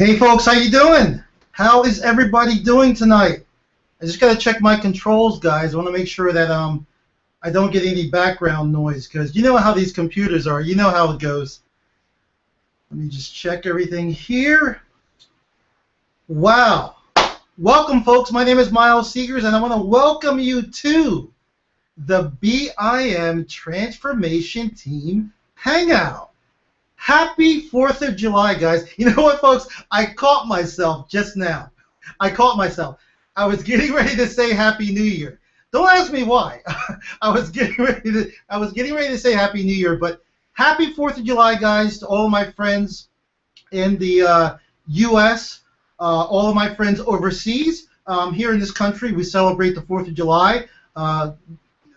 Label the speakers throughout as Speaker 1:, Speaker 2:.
Speaker 1: Hey folks, how you doing? How is everybody doing tonight? I just gotta check my controls, guys. I want to make sure that I don't get any background noise, because you know how these computers are. You know how it goes. Let me just check everything here. Wow. Welcome, folks. My name is Miles Seegers, and I want to welcome you to the BIM Transformation Team Hangout. Happy 4th of July, guys. You know what, folks? I caught myself just now. I caught myself. I was getting ready to say Happy New Year. Don't ask me why. I was getting ready to say Happy New Year, but happy 4th of July, guys, to all of my friends in the U.S., all of my friends overseas. Here in this country, we celebrate the 4th of July.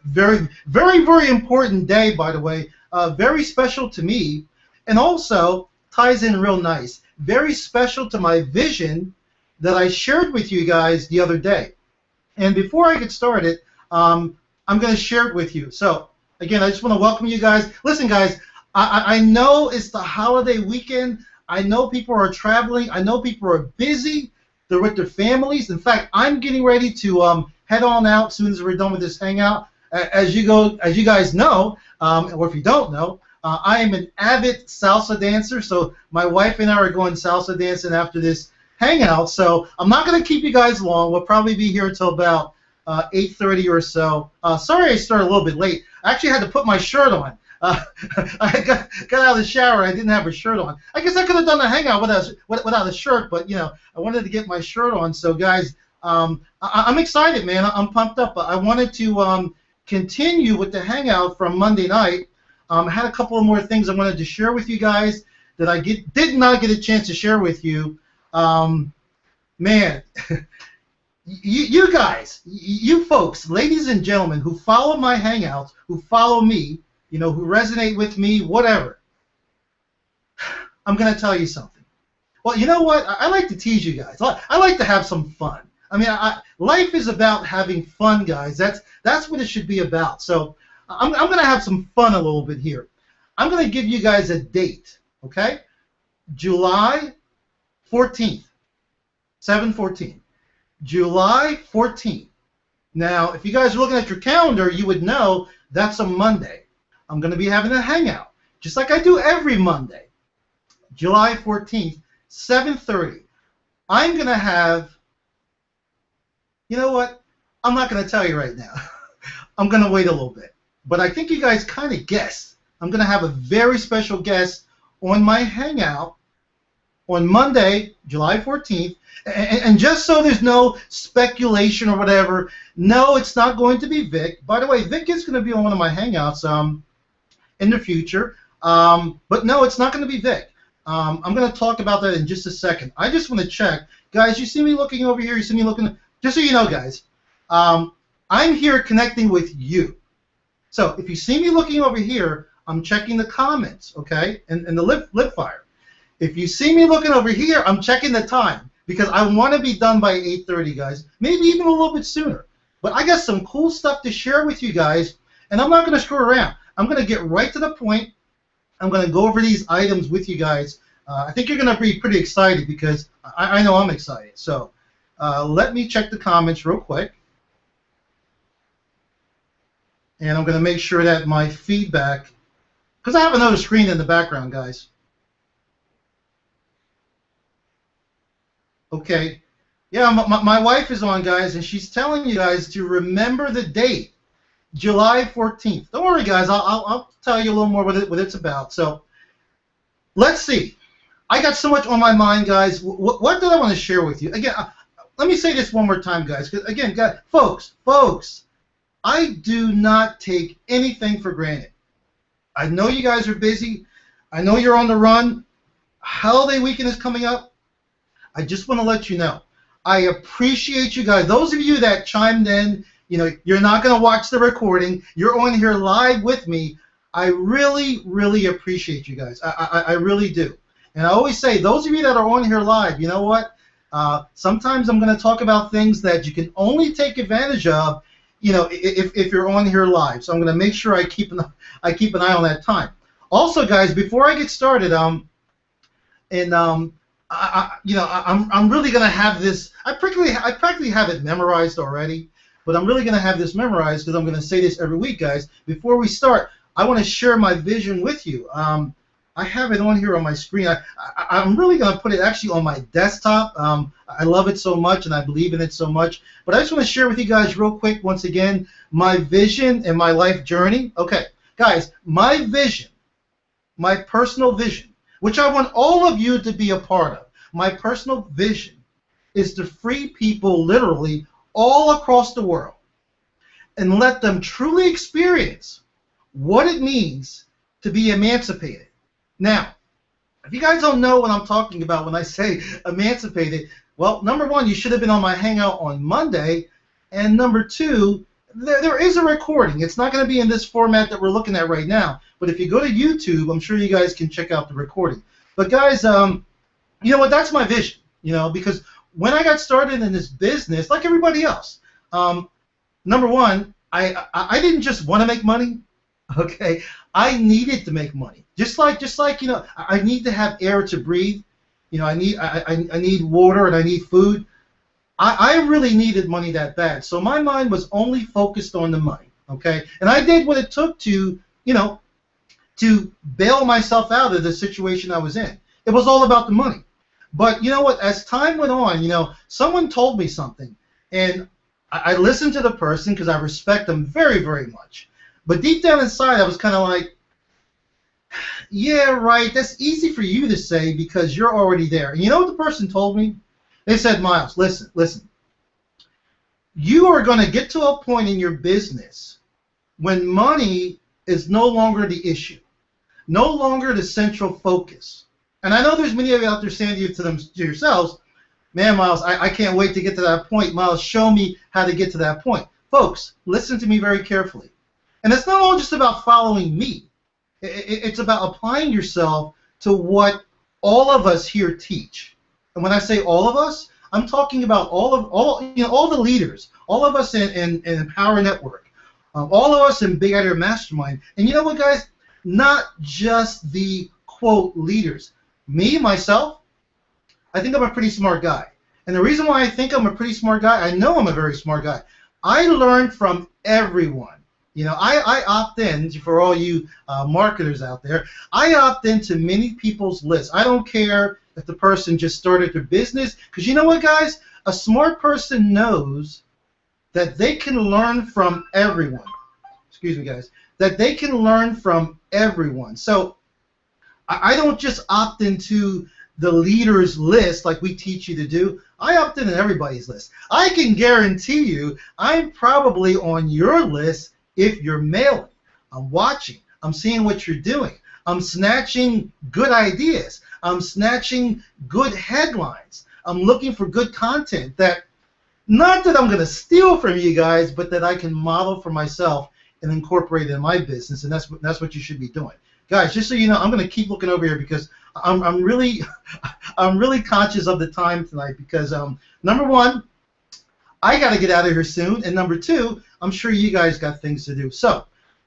Speaker 1: Very, very, very important day, by the way. Very special to me. And also ties in real nice. Very special to my vision that I shared with you guys the other day. And before I get started, I'm going to share it with you. So, again, I just want to welcome you guys. Listen, guys, I know it's the holiday weekend. I know people are traveling. I know people are busy. They're with their families. In fact, I'm getting ready to head on out as soon as we're done with this hangout. As you guys know, or if you don't know, I am an avid salsa dancer, so my wife and I are going salsa dancing after this hangout. So I'm not going to keep you guys long. We'll probably be here until about 8:30 or so. Sorry I started a little bit late. I actually had to put my shirt on. I got out of the shower. I didn't have a shirt on. I guess I could have done the hangout without a shirt, but you know, I wanted to get my shirt on. So guys, I'm excited, man. I'm pumped up. I wanted to continue with the hangout from Monday night. I had a couple of more things I wanted to share with you guys that I did not get a chance to share with you. Man, you guys, you folks, ladies and gentlemen, who follow my hangouts, who follow me, you know, who resonate with me, whatever, I'm going to tell you something. Well, you know what? I like to tease you guys. I like to have some fun. I mean, life is about having fun, guys. That's what it should be about. So I'm going to have some fun a little bit here. I'm going to give you guys a date, okay? July 14th, 7/14. July 14th. Now, if you guys are looking at your calendar, you would know that's a Monday. I'm going to be having a hangout, just like I do every Monday. July 14th, 7:30. I'm going to have, you know what? I'm not going to tell you right now. I'm going to wait a little bit. But I think you guys kind of guessed. I'm going to have a very special guest on my hangout on Monday, July 14th. And just so there's no speculation or whatever, no, it's not going to be Vic. By the way, Vic is going to be on one of my hangouts in the future. But no, it's not going to be Vic. I'm going to talk about that in just a second. I just want to check. Guys, you see me looking over here? You see me looking? Just so you know, guys, I'm here connecting with you. So if you see me looking over here, I'm checking the comments, okay, and the lip fire. If you see me looking over here, I'm checking the time, because I want to be done by 8:30, guys, maybe even a little bit sooner. But I got some cool stuff to share with you guys, and I'm not going to screw around. I'm going to get right to the point. I'm going to go over these items with you guys. I think you're going to be pretty excited, because I know I'm excited. So let me check the comments real quick. And I'm going to make sure that my feedback, because I have another screen in the background, guys. Okay. Yeah, my wife is on, guys, and she's telling you guys to remember the date, July 14th. Don't worry, guys. I'll tell you a little more what it's about. So let's see. I got so much on my mind, guys. What did I want to share with you? Again, let me say this one more time, guys. Because, again, guys, folks, I do not take anything for granted. I know you guys are busy. I know you're on the run. Holiday weekend is coming up. I just want to let you know, I appreciate you guys. Those of you that chimed in, you know, you're not going to watch the recording. You're on here live with me. I really, really appreciate you guys. I really do. And I always say, those of you that are on here live, you know what? Sometimes I'm going to talk about things that you can only take advantage of, you know, if you're on here live. So I'm going to make sure I keep an eye on that time. Also, guys, before I get started, and I'm really gonna have this. I practically have it memorized already, but I'm really gonna have this memorized because I'm gonna say this every week, guys. Before we start, I want to share my vision with you. I have it on here on my screen. I'm really gonna put it actually on my desktop. I love it so much and I believe in it so much. But I just want to share with you guys real quick once again my vision and my life journey. Okay, guys, my vision, my personal vision, which I want all of you to be a part of. My personal vision is to free people literally all across the world and let them truly experience what it means to be emancipated. Now, if you guys don't know what I'm talking about when I say emancipated, well, number one, you should have been on my Hangout on Monday, and number two, there is a recording. It's not going to be in this format that we're looking at right now, but if you go to YouTube, I'm sure you guys can check out the recording. But guys, you know what? That's my vision. Because when I got started in this business, like everybody else, number one, I didn't just want to make money. Okay, I needed to make money. Just like I need to have air to breathe. I need water and I need food. I really needed money that bad. So my mind was only focused on the money. Okay, and I did what it took to to bail myself out of the situation I was in. It was all about the money. But you know what? As time went on, someone told me something, and I listened to the person because I respect them very, very much. But deep down inside, I was kind of like, yeah, right, that's easy for you to say because you're already there. And you know what the person told me? They said, Miles, listen. You are going to get to a point in your business when money is no longer the issue, no longer the central focus. And I know there's many of you out there saying to yourselves, man, Miles, I can't wait to get to that point. Miles, show me how to get to that point. Folks, listen to me very carefully. And it's not all just about following me. It's about applying yourself to what all of us here teach. And when I say all of us, I'm talking about all the leaders, all of us in Empower Network, all of us in Big Idea Mastermind. And you know what, guys? Not just the, quote, leaders. Me, myself, I think I'm a pretty smart guy. And the reason why I think I'm a pretty smart guy, I know I'm a very smart guy. I learn from everyone. I opt in, for all you marketers out there, I opt into many people's lists. I don't care if the person just started their business, because you know what, guys? A smart person knows that they can learn from everyone. Excuse me, guys. That they can learn from everyone. So I don't just opt into the leader's list like we teach you to do. I opt in everybody's list. I can guarantee you I'm probably on your list if you're mailing. I'm watching. I'm seeing what you're doing. I'm snatching good ideas. I'm snatching good headlines. I'm looking for good content that, not that I'm going to steal from you guys, but that I can model for myself and incorporate in my business, and that's what you should be doing. Guys, just so you know, I'm going to keep looking over here because I'm really conscious of the time tonight because number one, I got to get out of here soon, and number two, I'm sure you guys got things to do. So,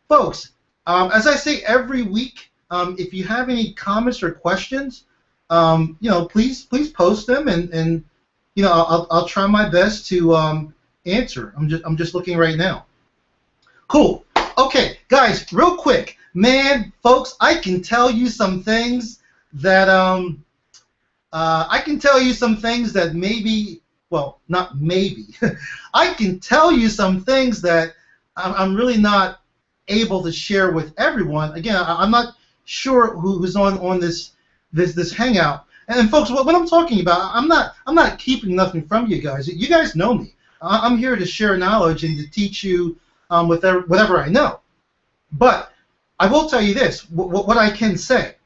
Speaker 1: folks, as I say every week, if you have any comments or questions, please post them, and I'll try my best to answer. I'm just looking right now. Cool. Okay, guys, real quick, man, folks, I can tell you some things that maybe. Well, not maybe. I can tell you some things that I'm really not able to share with everyone. Again, I'm not sure who's on this Hangout. And folks, what I'm talking about, I'm not keeping nothing from you guys. You guys know me. I'm here to share knowledge and to teach you with whatever I know. But I will tell you this: what I can say,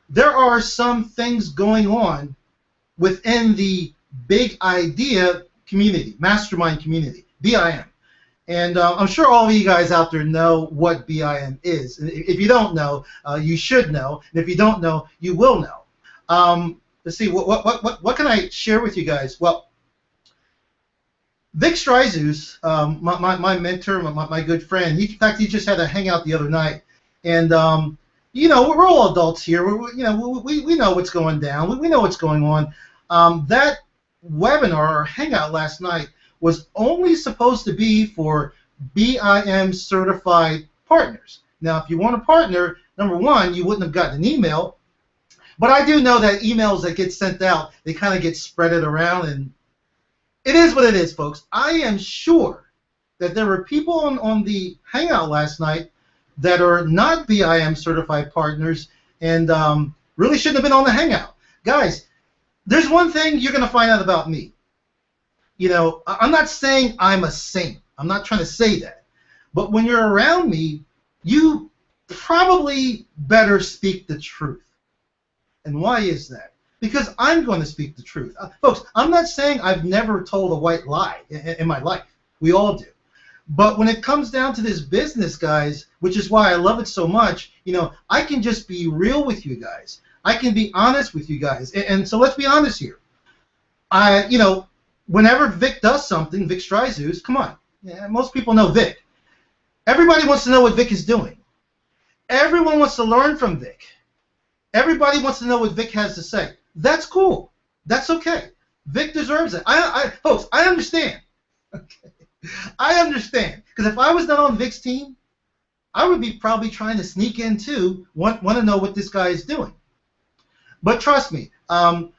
Speaker 1: there are some things going on within the Big Idea community, mastermind community, BIM. And I'm sure all of you guys out there know what BIM is. And if you don't know, you should know. And if you don't know, you will know. Let's see, what can I share with you guys? Well, Vic Stryzus, my mentor, my good friend, in fact, he just had a hangout the other night. And, we're all adults here. We know what's going down. We know what's going on. That webinar or hangout last night was only supposed to be for BIM certified partners. Now, if you want a partner, number one, you wouldn't have gotten an email. But I do know that emails that get sent out, they kind of get spreaded around, and it is what it is, folks. I am sure that there were people on the hangout last night that are not BIM certified partners and really shouldn't have been on the hangout. Guys, there's one thing you're going to find out about me. You know, I'm not saying I'm a saint. I'm not trying to say that. But when you're around me, you probably better speak the truth. And why is that? Because I'm going to speak the truth. Folks, I'm not saying I've never told a white lie in my life. We all do. But when it comes down to this business, guys, which is why I love it so much, you know, I can just be real with you guys. I can be honest with you guys. And so let's be honest here. You know, whenever Vic does something, Vic Stryzus, come on. Yeah, most people know Vic. Everybody wants to know what Vic is doing. Everyone wants to learn from Vic. Everybody wants to know what Vic has to say. That's cool. That's okay. Vic deserves it. Folks, I understand. Okay. I understand. Because if I was not on Vic's team, I would be probably trying to sneak in too, want to know what this guy is doing. But trust me, and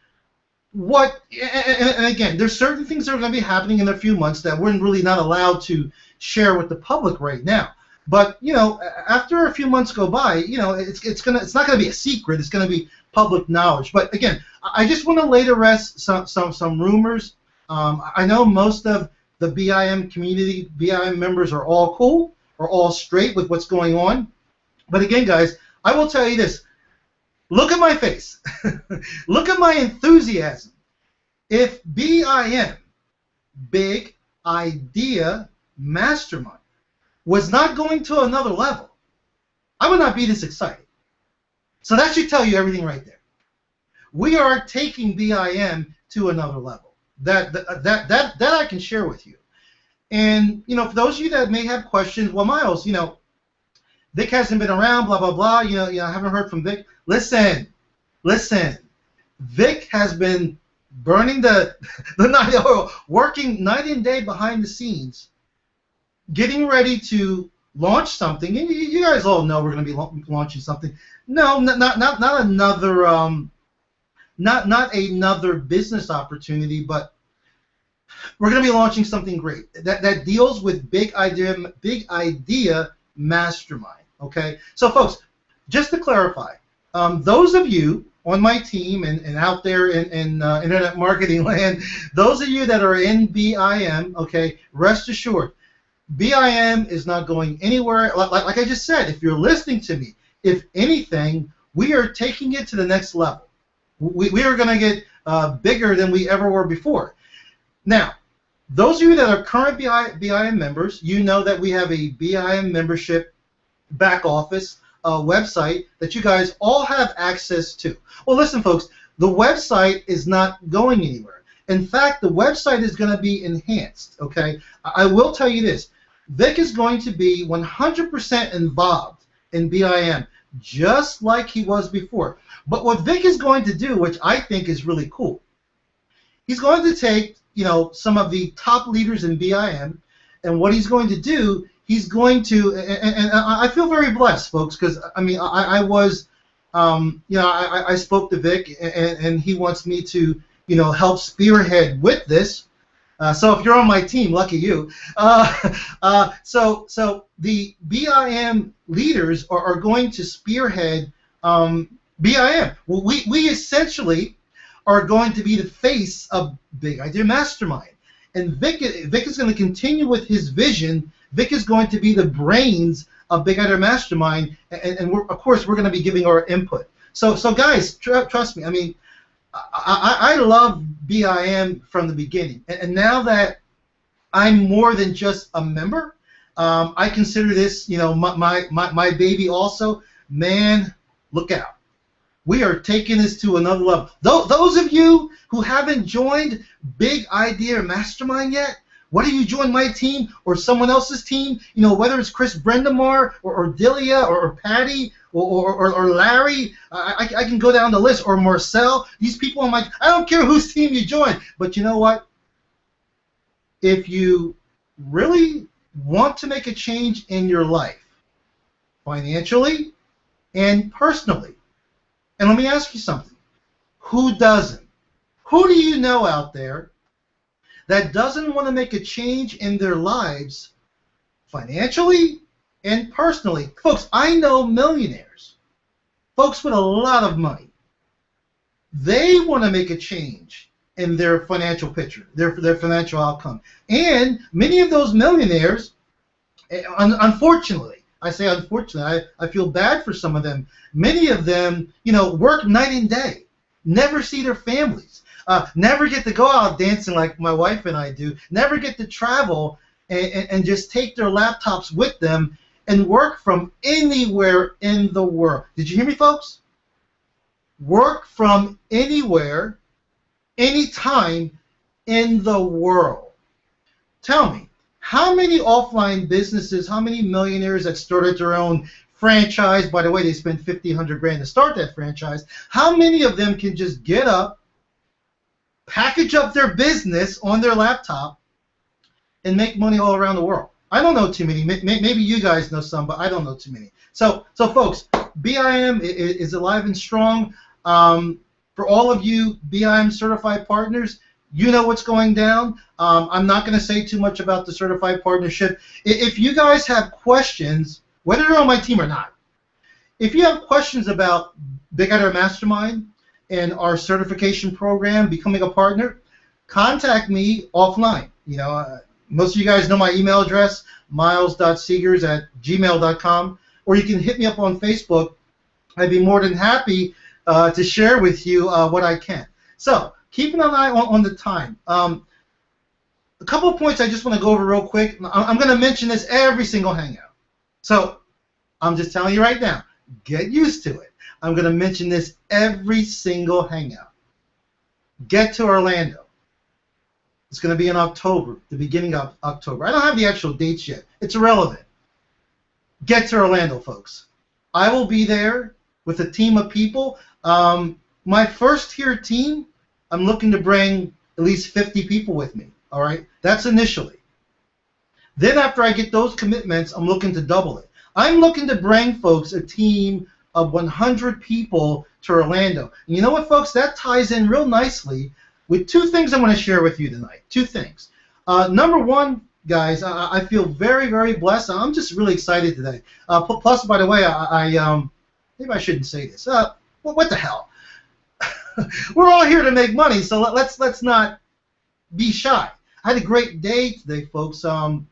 Speaker 1: again, there's certain things that are going to be happening in a few months that we're really not allowed to share with the public right now. But you know, after a few months go by, you know, it's not gonna be a secret. It's gonna be public knowledge. But again, I just want to lay to rest some rumors. I know most of the BIM community, BIM members are all cool, are all straight with what's going on. But again, guys, I will tell you this. Look at my face. Look at my enthusiasm. If BIM, Big Idea Mastermind, was not going to another level, I would not be this excited. So that should tell you everything right there. We are taking BIM to another level. That I can share with you. And you know, for those of you that may have questions, well, Miles, you know, Vic hasn't been around, blah blah blah. You know, I haven't heard from Vic. Listen. Vic has been burning the night oil, working night and day behind the scenes, getting ready to launch something. And you guys all know we're going to be launching something. No, not another business opportunity, but we're going to be launching something great that deals with Big Idea Mastermind. Okay, so folks, just to clarify, those of you on my team and out there in internet marketing land, those of you that are in BIM, okay, rest assured, BIM is not going anywhere. Like I just said, if you're listening to me, if anything, we are taking it to the next level. We are going to get bigger than we ever were before. Now, those of you that are current BIM members, you know that we have a BIM membership back office website that you guys all have access to. Well, listen, folks, the website is not going anywhere. In fact, the website is going to be enhanced, okay? I will tell you this. Vic is going to be 100% involved in BIM, just like he was before. But what Vic is going to do, which I think is really cool, he's going to take, you know, some of the top leaders in BIM, and what he's going to do, he's going to, and I feel very blessed, folks, because I mean, I was, you know, I spoke to Vic, and he wants me to, you know, help spearhead with this. So if you're on my team, lucky you. So the BIM leaders are going to spearhead BIM. Well, we essentially are going to be the face of Big Idea Mastermind. And Vic is going to continue with his vision. Vic is going to be the brains of Big Idea Mastermind, and of course we're going to be giving our input. So guys, trust me. I mean, I love BIM from the beginning, and now that I'm more than just a member, I consider this, you know, my baby also. Man, look out. We are taking this to another level. Those of you who haven't joined Big Idea Mastermind yet, whether you join my team or someone else's team, you know, whether it's Chris Brendamar or Delia or Patty or Larry. I can go down the list, or Marcel. These people on my, I don't care whose team you join, but you know what? If you really want to make a change in your life, financially and personally, and let me ask you something, who doesn't? Who do you know out there that doesn't want to make a change in their lives financially and personally? Folks, I know millionaires, folks with a lot of money. They want to make a change in their financial picture, their financial outcome. And many of those millionaires, unfortunately, I say unfortunately, I feel bad for some of them. Many of them, work night and day, never see their families, never get to go out dancing like my wife and I do, never get to travel and just take their laptops with them and work from anywhere in the world. Did you hear me, folks? Work from anywhere, anytime in the world. Tell me, how many offline businesses, how many millionaires that started their own franchise, by the way, they spent $50, $100 to start that franchise, how many of them can just get up, package up their business on their laptop, and make money all around the world? I don't know too many. Maybe you guys know some, but I don't know too many. So folks, BIM is alive and strong. For all of you BIM certified partners, you know what's going down. I'm not going to say too much about the certified partnership. If you guys have questions, whether you're on my team or not, if you have questions about Big Idea Mastermind and our certification program, becoming a partner, contact me offline. Most of you guys know my email address, miles.seegers@gmail.com, or you can hit me up on Facebook. I'd be more than happy to share with you what I can. So, keeping an eye on the time. A couple of points I just want to go over real quick. I'm going to mention this every single Hangout. So, I'm just telling you right now, get used to it. I'm going to mention this every single Hangout. Get to Orlando. It's going to be in October, the beginning of October. I don't have the actual dates yet. It's irrelevant. Get to Orlando, folks. I will be there with a team of people. My first tier team, I'm looking to bring at least 50 people with me. All right? That's initially. Then after I get those commitments, I'm looking to double it. I'm looking to bring, folks, a team of 100 people to Orlando. And you know what, folks? That ties in real nicely with two things I want to share with you tonight. Two things. Number one, guys, I feel very, very blessed. I'm just really excited today. Plus, by the way, maybe I shouldn't say this. What the hell? We're all here to make money, so let's not be shy. I had a great day today, folks. I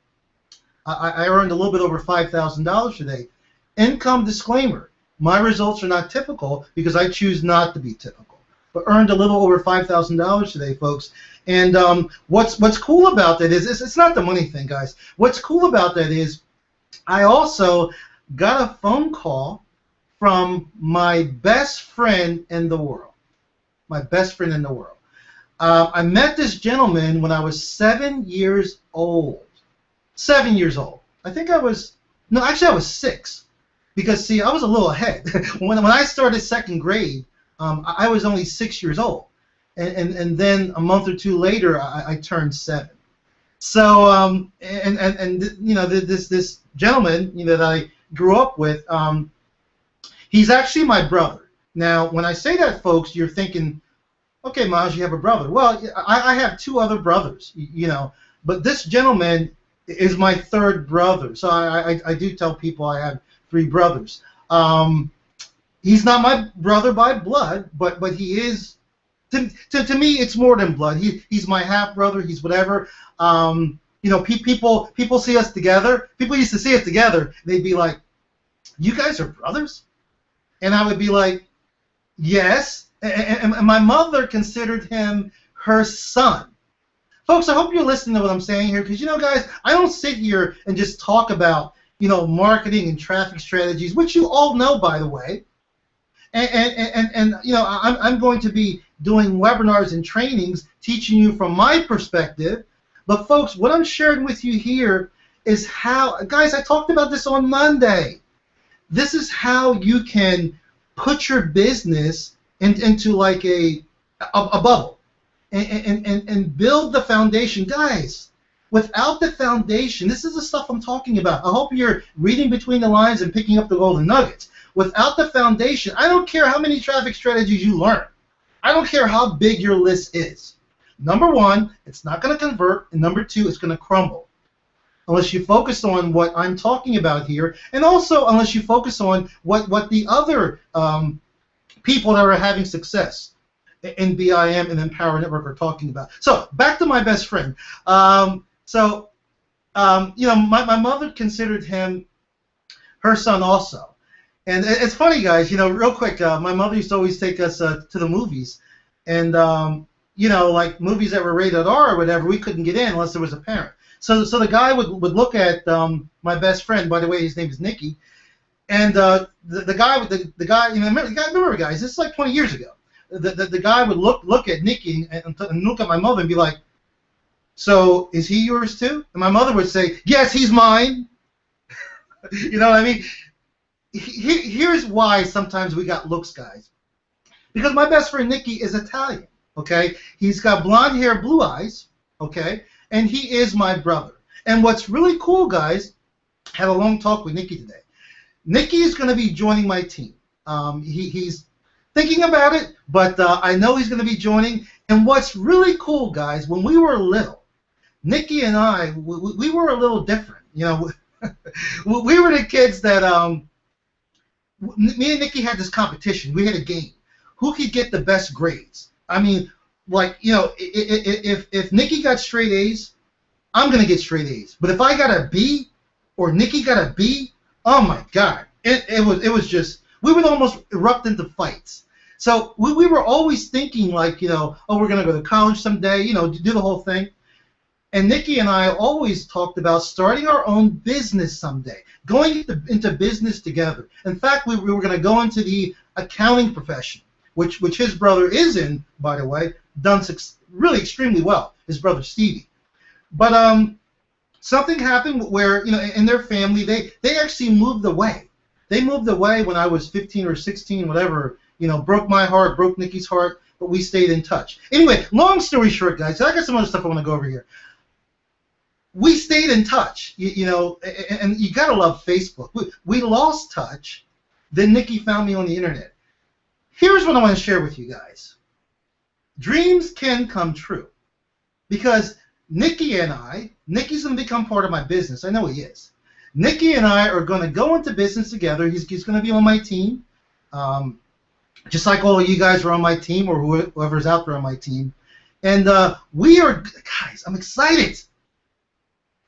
Speaker 1: earned a little bit over $5,000 today. Income disclaimer: my results are not typical because I choose not to be typical. But earned a little over $5,000 today, folks. And what's cool about that is it's not the money thing, guys. What's cool about that is I also got a phone call from my best friend in the world. My best friend in the world. I met this gentleman when I was 7 years old. 7 years old. I think I was, no, actually I was 6. Because, see, I was a little ahead. when I started second grade, I was only 6 years old. And then a month or two later, I turned 7. So, this gentleman, that I grew up with, he's actually my brother. Now, when I say that, folks, you're thinking, okay, Maj, you have a brother. Well, I have 2 other brothers, but this gentleman is my 3rd brother. So I do tell people I have 3 brothers. He's not my brother by blood, but he is, to me, it's more than blood. He's my half-brother. He's whatever. People see us together. People used to see us together. They'd be like, you guys are brothers? And I would be like, yes. And my mother considered him her son. Folks, I hope you're listening to what I'm saying here, because, guys, I don't sit here and just talk about, marketing and traffic strategies, which you all know, by the way. And I'm going to be doing webinars and trainings teaching you from my perspective. But, folks, what I'm sharing with you here is how, guys, I talked about this on Monday. This is how you can put your business into like a bubble and build the foundation. Guys, without the foundation, this is the stuff I'm talking about. I hope you're reading between the lines and picking up the golden nuggets. Without the foundation, I don't care how many traffic strategies you learn. I don't care how big your list is. Number one, it's not going to convert, and number two, it's going to crumble. Unless you focus on what I'm talking about here, and also unless you focus on what the other people that are having success in BIM and Empower Network are talking about. So back to my best friend. You know, my mother considered him her son also. And it's funny, guys, you know, real quick, my mother used to always take us to the movies. And, you know, like movies that were rated R or whatever, we couldn't get in unless there was a parent. So the guy would look at my best friend, by the way, his name is Nicky, and the guy, you know, remember guys, this is like 20 years ago. The guy would look at Nicky and look at my mother and be like, so is he yours too? And my mother would say, yes, he's mine. You know what I mean? Here's why sometimes we got looks, guys. Because my best friend Nicky is Italian, okay? He's got blonde hair, blue eyes, okay? And he is my brother. And what's really cool, guys, I had a long talk with Nicky today. Nicky is going to be joining my team. He's thinking about it, but I know he's going to be joining. And what's really cool, guys, when we were little, Nicky and I, we were a little different. You know, we were the kids that, me and Nicky had this competition. We had a game. Who could get the best grades? I mean, like, you know, if Nicky got straight A's, I'm going to get straight A's. But if I got a B or Nicky got a B, oh my God. It was just, we would almost erupt into fights. So we were always thinking like, you know, oh, we're going to go to college someday, you know, do the whole thing. And Nicky and I always talked about starting our own business someday, going into business together. In fact, we were going to go into the accounting profession, which his brother is in, by the way, done really extremely well, his brother Stevie. But something happened where, you know, in their family, they actually moved away. They moved away when I was 15 or 16, whatever, you know, broke my heart, broke Nicky's heart, but we stayed in touch. Anyway, long story short, guys, I got some other stuff I want to go over here. We stayed in touch, you know, and you got to love Facebook. We lost touch. Then Nicky found me on the internet. Here's what I want to share with you guys. Dreams can come true. Because Nicky and Nicky's going to become part of my business. I know he is. Nicky and I are going to go into business together. He's going to be on my team. Just like all of you guys are on my team or whoever's out there on my team. And we are, guys, I'm excited.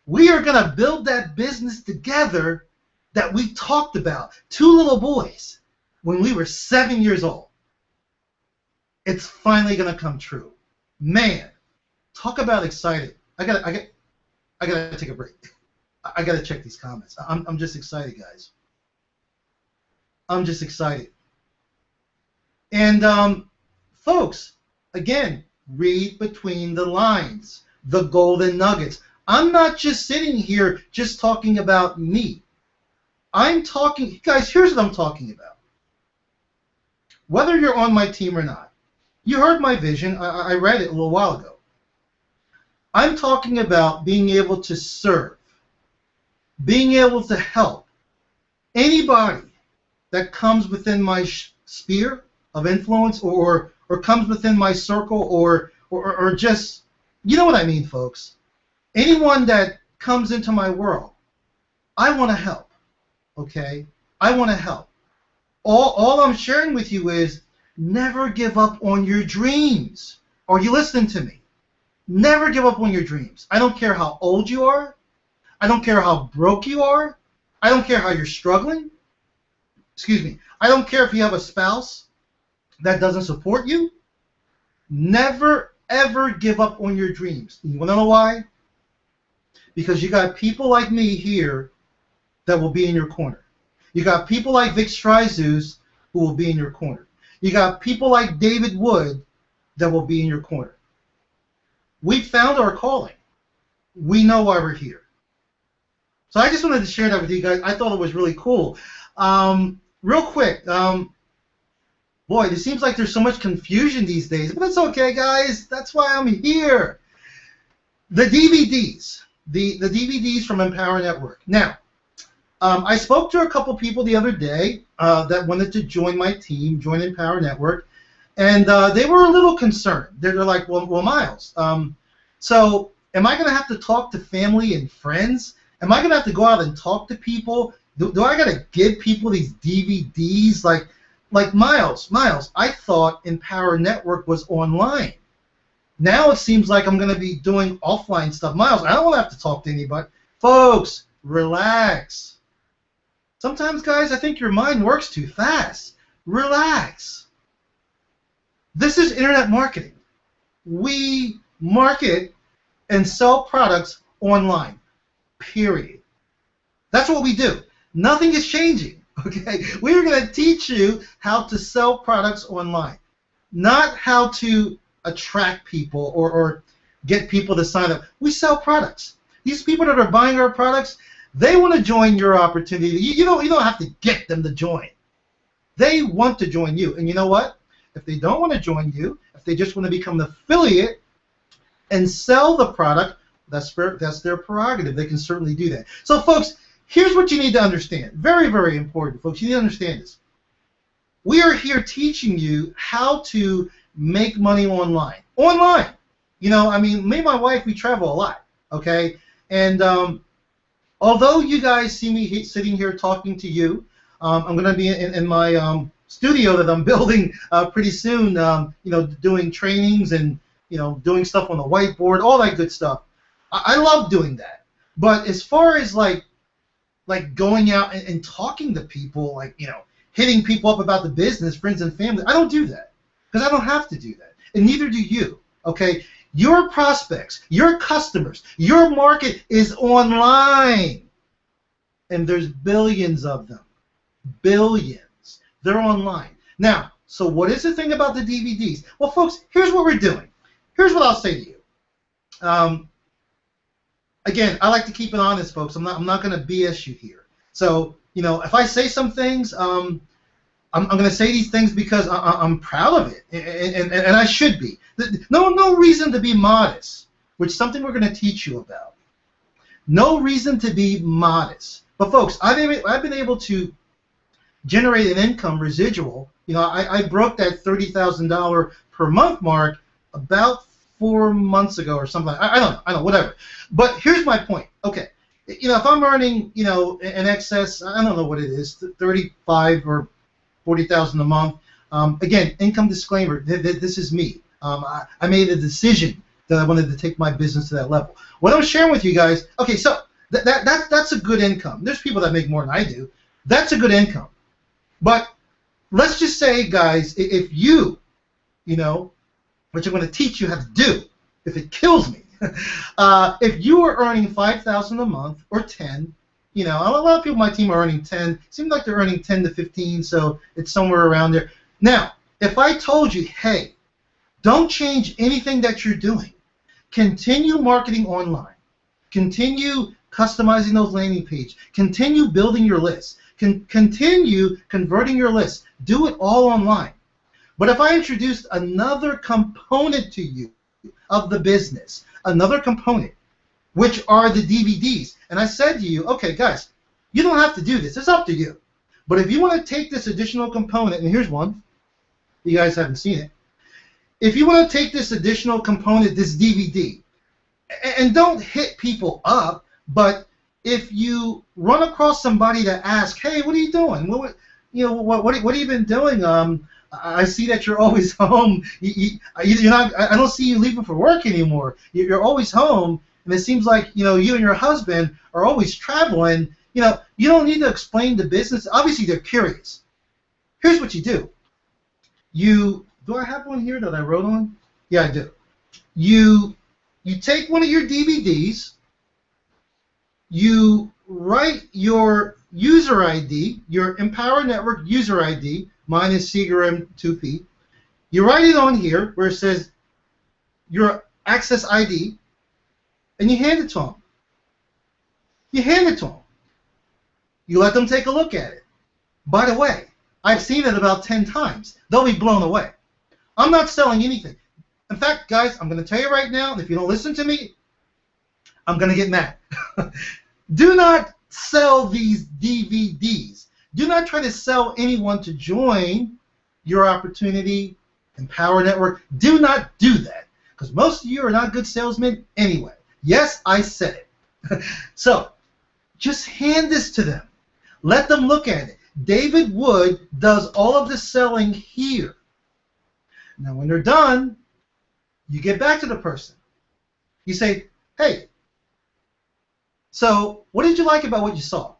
Speaker 1: We are going to build that business together that we talked about. Two little boys when we were 7 years old. It's finally going to come true. Man, talk about excited. I gotta take a break. I gotta check these comments. I'm just excited, guys. I'm just excited. And folks, again, read between the lines, the golden nuggets. I'm not just sitting here just talking about me. I'm talking, guys, here's what I'm talking about. Whether you're on my team or not, you heard my vision. I read it a little while ago. I'm talking about being able to serve, being able to help anybody that comes within my sphere of influence or comes within my circle or just, you know what I mean, folks. Anyone that comes into my world, I want to help, okay? I want to help. All I'm sharing with you is never give up on your dreams. Are you listening to me? Never give up on your dreams. I don't care how old you are. I don't care how broke you are. I don't care how you're struggling. Excuse me. I don't care if you have a spouse that doesn't support you. Never, ever give up on your dreams. You want to know why? Because you got people like me here that will be in your corner. You got people like Vic Stryzus who will be in your corner. You got people like David Wood that will be in your corner. We found our calling. We know why we're here. So I just wanted to share that with you guys. I thought it was really cool. Real quick, boy, it seems like there's so much confusion these days, but it's okay, guys. That's why I'm here. The DVDs, the DVDs from Empower Network. Now, I spoke to a couple people the other day that wanted to join my team, join Empower Network, and they were a little concerned. They're like, well, Miles, so am I going to have to talk to family and friends? Am I going to have to go out and talk to people? Do I got to give people these DVDs? Like Miles, I thought Empower Network was online. Now it seems like I'm going to be doing offline stuff. Miles, I don't want to have to talk to anybody. Folks, relax. Sometimes, guys, I think your mind works too fast. Relax. This is internet marketing. We market and sell products online, period. That's what we do. Nothing is changing, okay? We're going to teach you how to sell products online, not how to attract people or get people to sign up. We sell products. These people that are buying our products, they want to join your opportunity. You don't have to get them to join. They want to join you. And you know what? If they don't want to join you, if they just want to become an affiliate and sell the product, that's their prerogative. They can certainly do that. So, folks, here's what you need to understand. Very, very important, folks. You need to understand this. We are here teaching you how to make money online. Online. You know, I mean, me and my wife, we travel a lot, okay? And although you guys see me sitting here talking to you, I'm going to be in my studio that I'm building pretty soon, you know, doing trainings and, you know, doing stuff on the whiteboard, all that good stuff. I love doing that. But as far as like going out and talking to people, like, you know, hitting people up about the business, friends and family, I don't do that because I don't have to do that. And neither do you, okay? Your prospects, your customers, your market is online. And there's billions of them. Billions. They're online. Now, so what is the thing about the DVDs? Well, folks, here's what we're doing. Here's what I'll say to you. Again, I like to keep it honest, folks. I'm not going to BS you here. So, you know, if I say some things, I'm going to say these things because I'm proud of it, and I should be. No reason to be modest, which is something we're going to teach you about. No reason to be modest. But, folks, I've been able to generate an income residual. You know, I broke that $30,000 per month mark about 4 months ago or something. I don't know, whatever. But here's my point. Okay, you know, if I'm earning, you know, in excess, I don't know what it is, 35 or 40,000 a month. Again, income disclaimer. This is me. I made a decision that I wanted to take my business to that level. What I'm sharing with you guys. Okay, so that's a good income. There's people that make more than I do. That's a good income. But let's just say, guys, if you know, which I'm going to teach you how to do, if it kills me. If you are earning $5,000 a month or 10, you know, a lot of people on my team are earning 10. It seems like they're earning 10 to 15, so it's somewhere around there. Now, if I told you, hey, don't change anything that you're doing. Continue marketing online. Continue customizing those landing pages. Continue building your list. Continue converting your list. Do it all online. But if I introduced another component to you of the business, another component, which are the DVDs, and I said to you, okay, guys, you don't have to do this. It's up to you. But if you want to take this additional component, and here's one, you guys haven't seen it. If you want to take this additional component, this DVD, and don't hit people up, but if you run across somebody to ask, hey, what are you doing? What have you been doing? I see that you're always home. You're not. I don't see you leaving for work anymore. You're always home, and it seems like, you know, you and your husband are always traveling. You know, you don't need to explain the business. Obviously, they're curious. Here's what you do. Do I have one here that I wrote on? Yeah, I do. You take one of your DVDs. You write your user ID, your Empower Network user ID. Mine is CGRM2P. You write it on here where it says your access ID, and you hand it to them. You hand it to them. You let them take a look at it. By the way, I've seen it about 10 times. They'll be blown away. I'm not selling anything. In fact, guys, I'm going to tell you right now, and if you don't listen to me, I'm going to get mad. Do not sell these DVDs. Do not try to sell anyone to join your opportunity and Power Network. Do not do that, because most of you are not good salesmen anyway. Yes, I said it. So just hand this to them. Let them look at it. David Wood does all of the selling here. Now, when they're done, you get back to the person. You say, hey, so what did you like about what you saw?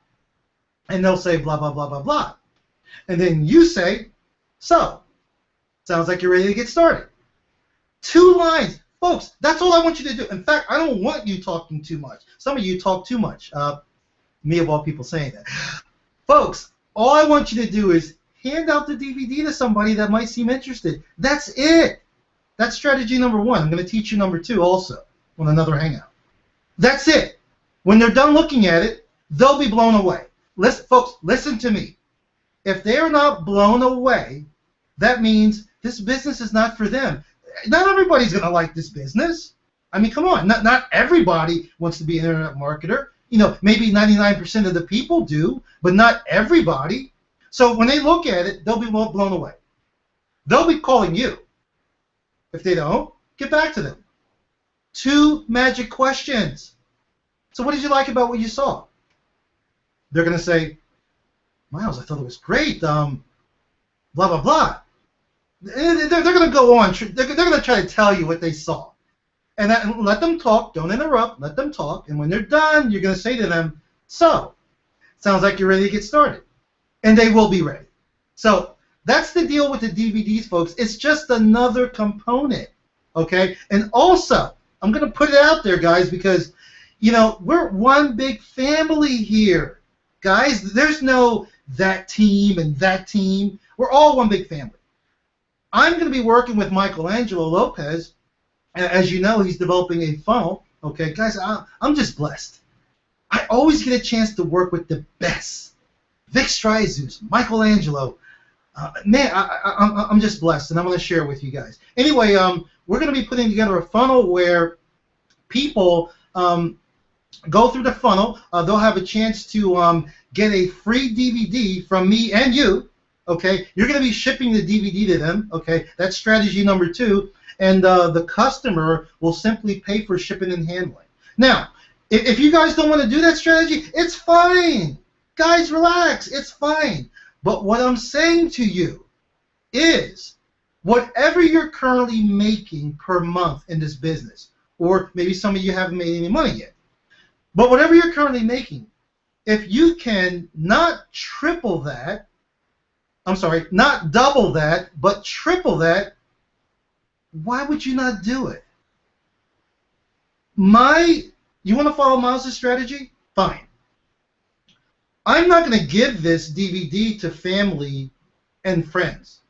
Speaker 1: And they'll say, blah, blah, blah, blah, blah. And then you say, so, sounds like you're ready to get started. 2 lines. Folks, that's all I want you to do. In fact, I don't want you talking too much. Some of you talk too much. Me of all people saying that. Folks, all I want you to do is hand out the DVD to somebody that might seem interested. That's it. That's strategy number 1. I'm going to teach you number 2 also on another Hangout. That's it. When they're done looking at it, they'll be blown away. Listen, folks, listen to me. If they're not blown away, that means this business is not for them. Not everybody's going to like this business. I mean, come on. Not everybody wants to be an internet marketer. You know, maybe 99% of the people do, but not everybody. So when they look at it, they'll be blown away. They'll be calling you. If they don't, get back to them. 2 magic questions. So what did you like about what you saw? They're going to say, Miles, I thought it was great. Blah, blah, blah. They're going to go on. They're going to try to tell you what they saw. And let them talk. Don't interrupt. Let them talk. And when they're done, you're going to say to them, so, sounds like you're ready to get started. And they will be ready. So that's the deal with the DVDs, folks. It's just another component, okay? And also, I'm going to put it out there, guys, because, you know, we're one big family here. Guys, there's no that team and that team. We're all one big family. I'm going to be working with Michelangelo Lopez. As you know, he's developing a funnel. Okay, guys, I'm just blessed. I always get a chance to work with the best. Vic Stryzus, Michelangelo. Man, I'm just blessed, and I'm going to share it with you guys. Anyway, we're going to be putting together a funnel where people go through the funnel. They'll have a chance to get a free DVD from me and you. Okay, you're going to be shipping the DVD to them. Okay, that's strategy number 2, and the customer will simply pay for shipping and handling. Now, if you guys don't want to do that strategy, it's fine. Guys, relax. It's fine. But what I'm saying to you is, whatever you're currently making per month in this business, or maybe some of you haven't made any money yet, but whatever you're currently making, if you can not triple that, I'm sorry, not double that, but triple that, why would you not do it? You want to follow Miles' strategy? Fine. I'm not going to give this DVD to family and friends.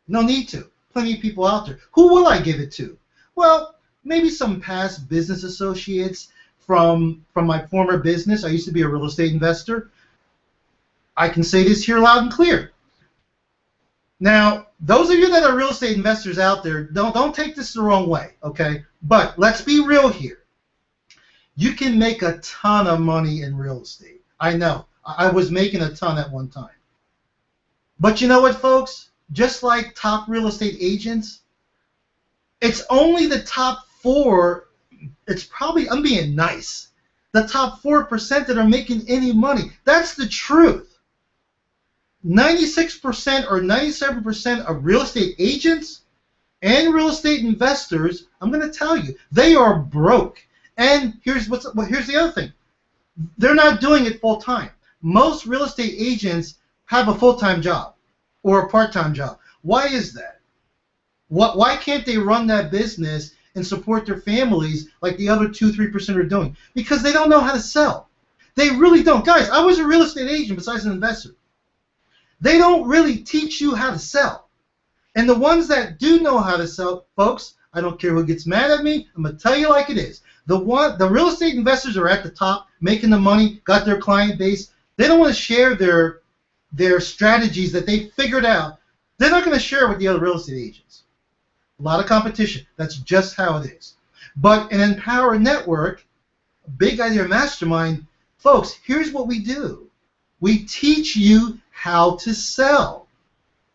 Speaker 1: No need to. Plenty of people out there. Who will I give it to? Well, maybe some past business associates from my former business. I used to be a real estate investor. I can say this here loud and clear. Now, those of you that are real estate investors out there, don't take this the wrong way, okay? But let's be real here. You can make a ton of money in real estate. I know. I was making a ton at one time. But you know what, folks? Just like top real estate agents, it's only the top 4, it's probably, I'm being nice, the top 4% that are making any money. That's the truth. 96% or 97% of real estate agents and real estate investors, I'm going to tell you, they are broke. And here's the other thing. They're not doing it full time. Most real estate agents have a full-time job or a part-time job. Why is that? Why can't they run that business and support their families like the other 2-3% are doing? Because they don't know how to sell. They really don't. Guys, I was a real estate agent besides an investor. They don't really teach you how to sell. And the ones that do know how to sell, folks, I don't care who gets mad at me, I'm going to tell you like it is. The real estate investors are at the top, making the money, got their client base. They don't want to share their their strategies that they figured out, they're not going to share with the other real estate agents. A lot of competition. That's just how it is. But an Empower Network, Big Idea Mastermind, folks, here's what we do. We teach you how to sell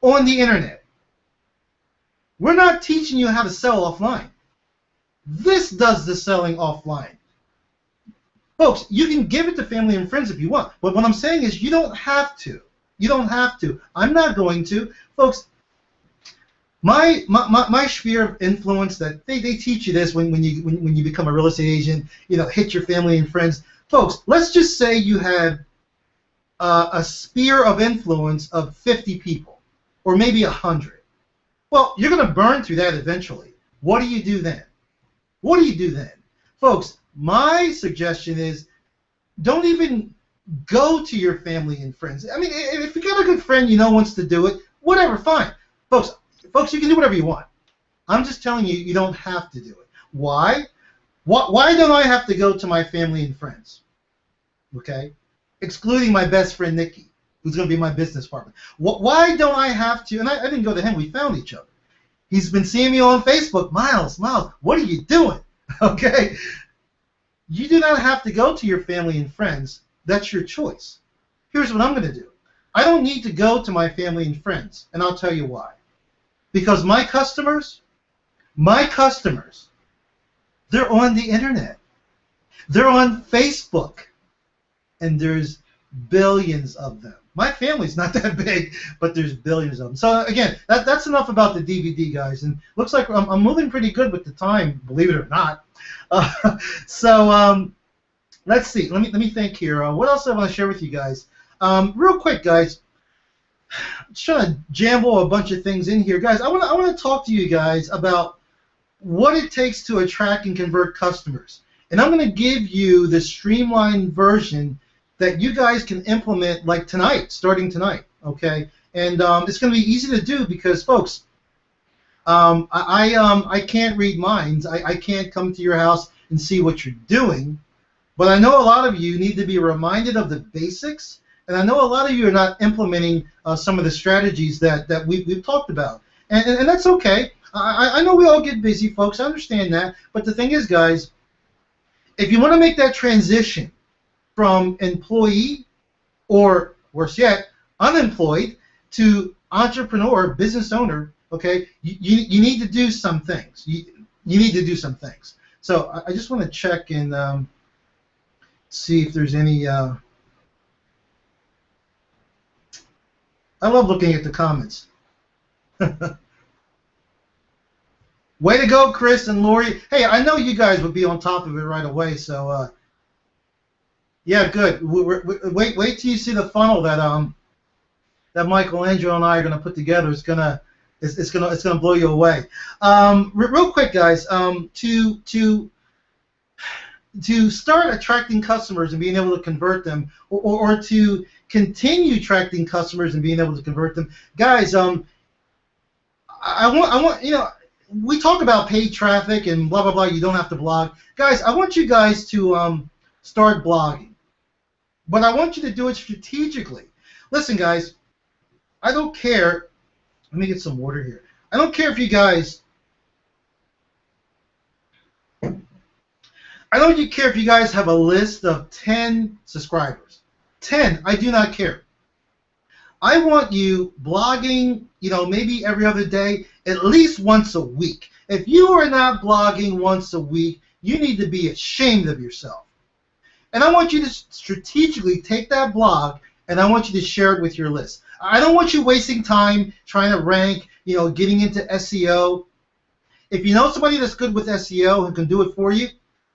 Speaker 1: on the internet. We're not teaching you how to sell offline. This does the selling offline. Folks, you can give it to family and friends if you want, but what I'm saying is you don't have to. You don't have to. I'm not going to. Folks, my sphere of influence that they teach you this when you become a real estate agent, hit your family and friends. Folks, let's just say you had a sphere of influence of 50 people, or maybe 100. Well, you're going to burn through that eventually. What do you do then? What do you do then? Folks, my suggestion is don't even go to your family and friends. I mean, if you got a good friend wants to do it, whatever, fine. Folks, you can do whatever you want. I'm just telling you, you don't have to do it. Why? Why don't I have to go to my family and friends? Okay? Excluding my best friend, Nikki, who's going to be my business partner. Why don't I have to? And I didn't go to him. We found each other. He's been seeing me on Facebook. Miles, what are you doing? Okay? You do not have to go to your family and friends. That's your choice. Here's what I'm going to do. I don't need to go to my family and friends, and I'll tell you why. Because my customers, they're on the internet. They're on Facebook, and there's billions of them. My family's not that big, but there's billions of them. So again, that's enough about the DVD, guys. And looks like I'm moving pretty good with the time, believe it or not. Let's see. Let me think here. What else do I want to share with you guys? Real quick, guys. I'm just trying to jumble a bunch of things in here, guys. I want to talk to you guys about what it takes to attract and convert customers. And I'm going to give you the streamlined version that you guys can implement like tonight, starting tonight, okay? And it's going to be easy to do because, folks, I can't read minds. I can't come to your house and see what you're doing, but I know a lot of you need to be reminded of the basics, and I know a lot of you are not implementing some of the strategies that we've talked about, and that's okay. I know we all get busy, folks. I understand that, but the thing is, guys, if you want to make that transition from employee, or worse yet, unemployed, to entrepreneur, business owner, okay, you need to do some things. You need to do some things. So I just want to check and see if there's any. I love looking at the comments. Way to go, Chris and Lori. Hey, I know you guys would be on top of it right away, so yeah, good. Wait till you see the funnel that Michelangelo and I are gonna put together. It's gonna blow you away. Real quick, guys, to start attracting customers and being able to convert them, or to continue attracting customers and being able to convert them, guys. I want we talk about paid traffic and blah blah blah. You don't have to blog, guys. I want you guys to start blogging, but I want you to do it strategically. Listen, guys, I don't care. Let me get some water here. I don't care if you guys. I don't care if you guys have a list of 10 subscribers. 10. I do not care. I want you blogging, maybe every other day, at least once a week. If you are not blogging once a week, you need to be ashamed of yourself. And I want you to strategically take that blog and I want you to share it with your list. I don't want you wasting time trying to rank, getting into SEO. If you know somebody that's good with SEO and can do it for you,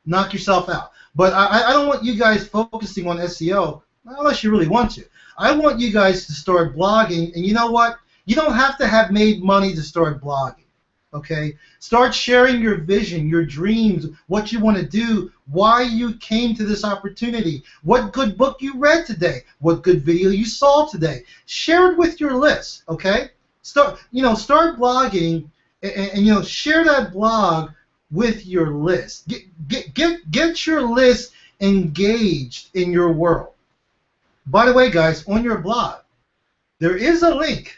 Speaker 1: knock yourself out. But I don't want you guys focusing on SEO unless you really want to. I want you guys to start blogging, and you know what? You don't have to have made money to start blogging, okay? Start sharing your vision, your dreams, what you want to do, why you came to this opportunity, what good book you read today, what good video you saw today. Share it with your list, okay? Start blogging, and share that blog with your list. Get your list engaged in your world. By the way, guys, on your blog, there is a link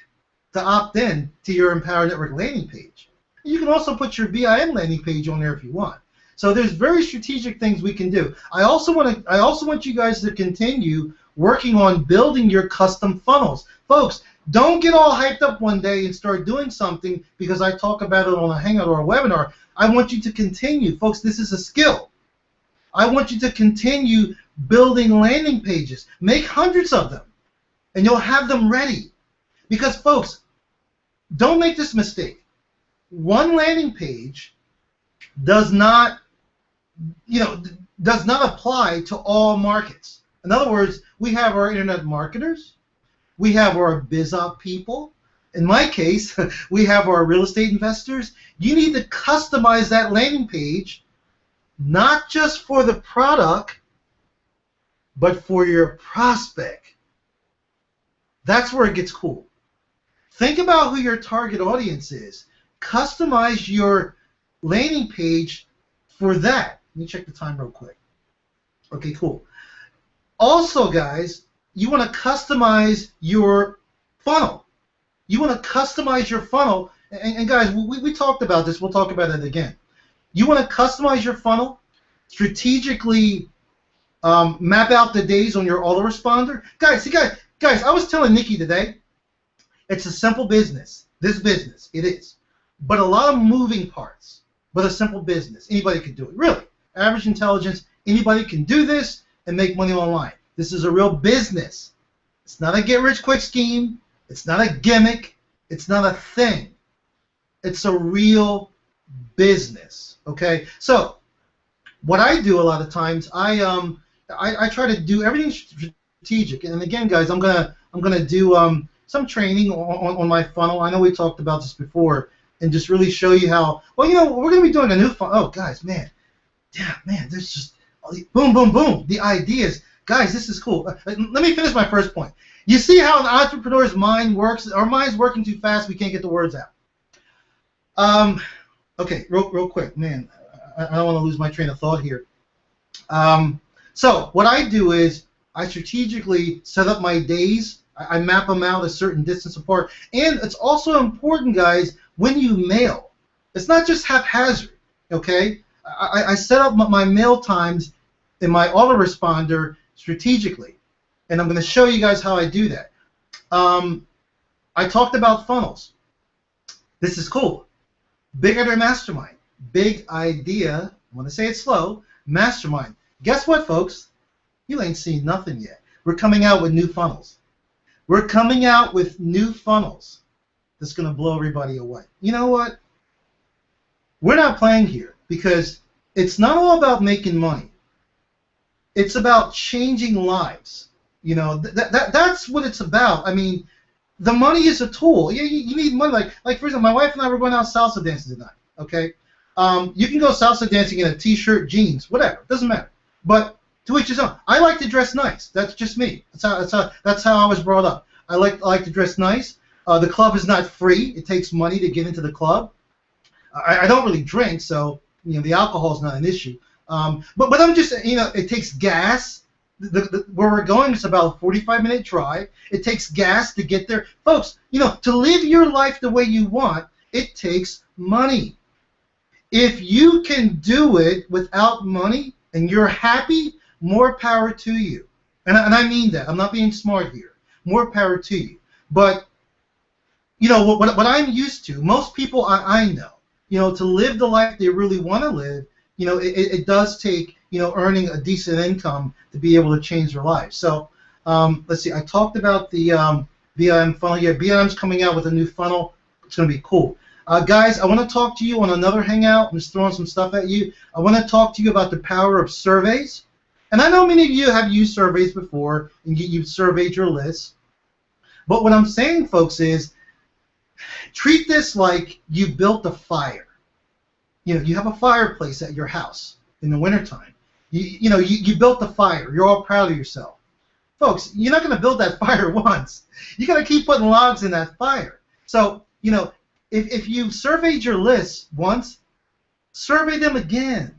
Speaker 1: to opt in to your Empower Network landing page. You can also put your BIM landing page on there if you want. So there's very strategic things we can do. I also want you guys to continue working on building your custom funnels. Folks, don't get all hyped up one day and start doing something because I talk about it on a Hangout or a webinar. I want you to continue. Folks, this is a skill. I want you to continue building landing pages. Make hundreds of them, and you'll have them ready. Because, folks, don't make this mistake. One landing page does not apply to all markets. In other words, we have our internet marketers, we have our BizOp people. In my case, we have our real estate investors. You need to customize that landing page, not just for the product, but for your prospect. That's where it gets cool. Think about who your target audience is. Customize your landing page for that. Let me check the time real quick. Okay, cool. Also, guys, you want to customize your funnel. You want to customize your funnel. And guys, we talked about this. We'll talk about it again. You want to customize your funnel, strategically map out the days on your autoresponder. Guys, I was telling Nikki today, it's a simple business. This business, it is. But a lot of moving parts, but a simple business. Anybody can do it. Really. Average intelligence, anybody can do this and make money online. This is a real business. It's not a get-rich-quick scheme. It's not a gimmick. It's not a thing. It's a real business. Okay? So, what I do a lot of times, I try to do everything strategic. And again, guys, I'm gonna do some training on my funnel. I know we talked about this before, and just really show you how. Well, we're gonna be doing a new funnel. Oh, guys, man, yeah, man, there's just boom, boom, boom. The ideas, guys, this is cool. Let me finish my first point. You see how an entrepreneur's mind works? Our mind's working too fast. We can't get the words out. Okay, real quick, man. I don't want to lose my train of thought here. So what I do is I strategically set up my days. I map them out a certain distance apart. And it's also important, guys, when you mail. It's not just haphazard, okay? I set up my mail times in my autoresponder strategically. And I'm going to show you guys how I do that. I talked about funnels. This is cool. Big Idea Mastermind. Big Idea, I want to say it slow, Mastermind. Guess what, folks? You ain't seen nothing yet. We're coming out with new funnels. We're coming out with new funnels that's going to blow everybody away. You know what? We're not playing here because it's not all about making money. It's about changing lives. You know, that's what it's about. I mean, the money is a tool. You need money. Like for example, my wife and I were going out salsa dancing tonight. Okay, you can go salsa dancing in a t-shirt, jeans, whatever. It doesn't matter. But to each his own. I like to dress nice. That's just me. That's how I was brought up. I like to dress nice. The club is not free. It takes money to get into the club. I don't really drink, so the alcohol is not an issue. But I'm just it takes gas. Where we're going is about a 45-minute drive. It takes gas to get there. Folks, to live your life the way you want, it takes money. If you can do it without money and you're happy, more power to you. And I mean that. I'm not being smart here. More power to you. But, what I'm used to, most people I know, to live the life they really want to live, it does take, earning a decent income to be able to change their lives. So, let's see. I talked about the BIM funnel. Yeah, BIM's coming out with a new funnel. It's going to be cool. Guys, I want to talk to you on another Hangout. I'm just throwing some stuff at you. I want to talk to you about the power of surveys. And I know many of you have used surveys before, and you've surveyed your lists. But what I'm saying, folks, is treat this like you built a fire. You have a fireplace at your house in the wintertime. You built the fire. You're all proud of yourself. Folks, you're not going to build that fire once. You got to keep putting logs in that fire. So, if you've surveyed your lists once, survey them again.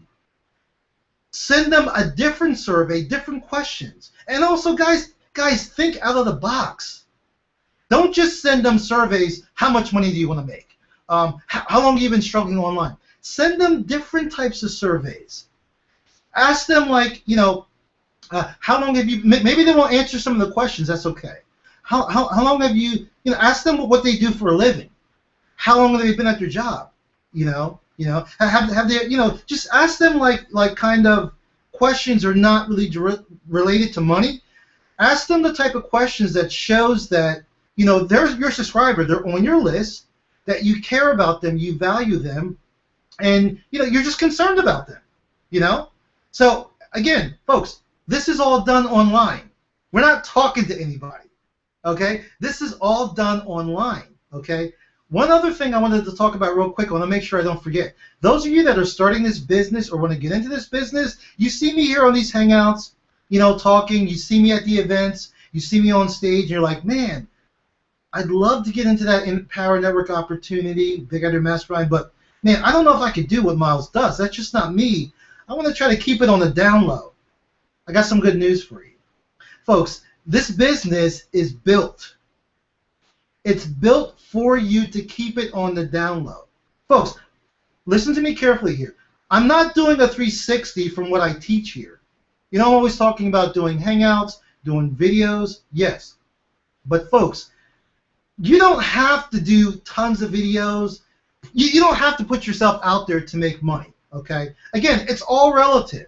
Speaker 1: Send them a different survey, different questions. And also, guys, think out of the box. Don't just send them surveys, how much money do you want to make? How long have you been struggling online? Send them different types of surveys. Ask them like, how long have you, maybe they won't answer some of the questions, that's okay. How long have you, ask them what they do for a living. How long have they been at their job? Have they, just ask them like kind of questions are not really related to money. Ask them the type of questions that shows that, they're your subscriber, they're on your list, that you care about them, you value them, and, you're just concerned about them, So, again, folks, this is all done online. We're not talking to anybody, okay? This is all done online, okay? One other thing I wanted to talk about real quick, I want to make sure I don't forget. Those of you that are starting this business or want to get into this business, you see me here on these Hangouts, talking, you see me at the events, you see me on stage, and you're like, man, I'd love to get into that Empower Network opportunity, Big Idea Mastermind, but, man, I don't know if I could do what Miles does. That's just not me. I want to try to keep it on the down low. I got some good news for you. Folks, this business is built. It's built for you to keep it on the down low. Folks, listen to me carefully here. I'm not doing a 360 from what I teach here. I'm always talking about doing Hangouts, doing videos, yes. But folks, you don't have to do tons of videos. You don't have to put yourself out there to make money, okay? Again, it's all relative.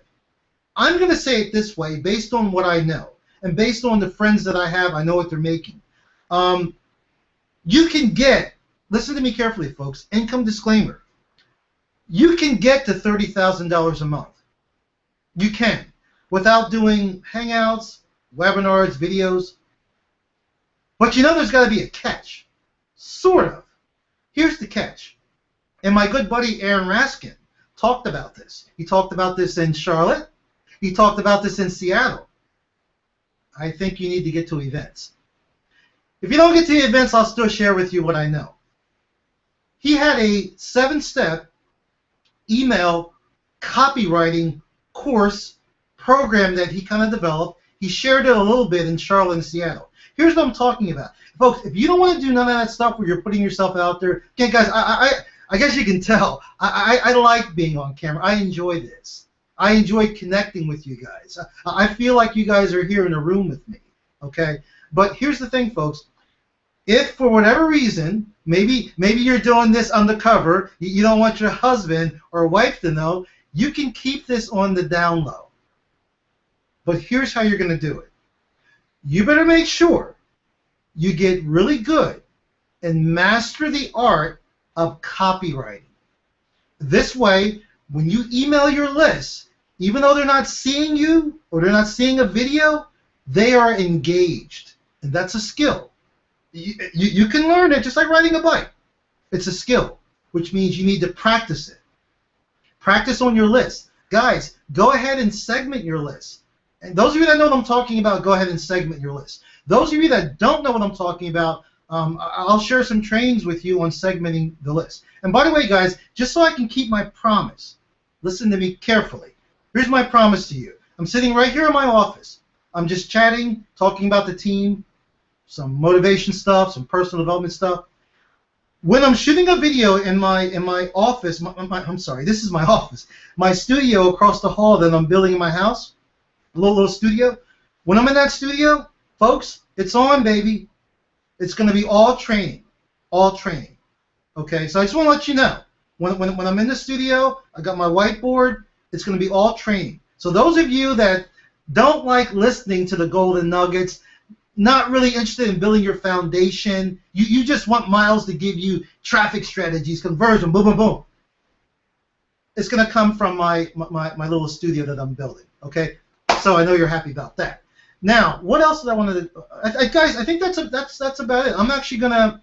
Speaker 1: I'm going to say it this way based on what I know and based on the friends that I have, I know what they're making. You can get, listen to me carefully, folks, income disclaimer. You can get to $30,000 a month. You can, without doing Hangouts, webinars, videos. But there's got to be a catch. Sort of. Here's the catch. And my good buddy Aaron Raskin talked about this. He talked about this in Charlotte. He talked about this in Seattle. I think you need to get to events. If you don't get to the events, I'll still share with you what I know. He had a 7-step email copywriting course program that he kind of developed. He shared it a little bit in Charlotte and Seattle. Here's what I'm talking about. Folks, if you don't want to do none of that stuff where you're putting yourself out there, again, guys, I guess you can tell. I like being on camera. I enjoy this. I enjoy connecting with you guys. I feel like you guys are here in a room with me, okay? But here's the thing, folks. If for whatever reason, maybe you're doing this undercover, you don't want your husband or wife to know, you can keep this on the down low. But here's how you're going to do it. You better make sure you get really good and master the art of copywriting. This way, when you email your list, even though they're not seeing you or they're not seeing a video, they are engaged. And that's a skill. You can learn it just like riding a bike. It's a skill, which means you need to practice it. Practice on your list. Guys, go ahead and segment your list. And those of you that know what I'm talking about, go ahead and segment your list. Those of you that don't know what I'm talking about, I'll share some trainings with you on segmenting the list. And by the way, guys, just so I can keep my promise, listen to me carefully. Here's my promise to you. I'm sitting right here in my office. I'm just chatting, talking about the team, some motivation stuff, some personal development stuff. When I'm shooting a video in my office, I'm sorry, this is my office, my studio across the hall that I'm building in my house, a little studio. When I'm in that studio, folks, it's on, baby. It's going to be all training, Okay, so I just want to let you know, when I'm in the studio, I got my whiteboard. It's going to be all training. So those of you that don't like listening to the golden nuggets, not really interested in building your foundation, you just want Miles to give you traffic strategies, conversion, boom, boom, boom. It's going to come from my little studio that I'm building, okay? So I know you're happy about that. Now, what else did I want to? Guys, I think that's about it. I'm actually gonna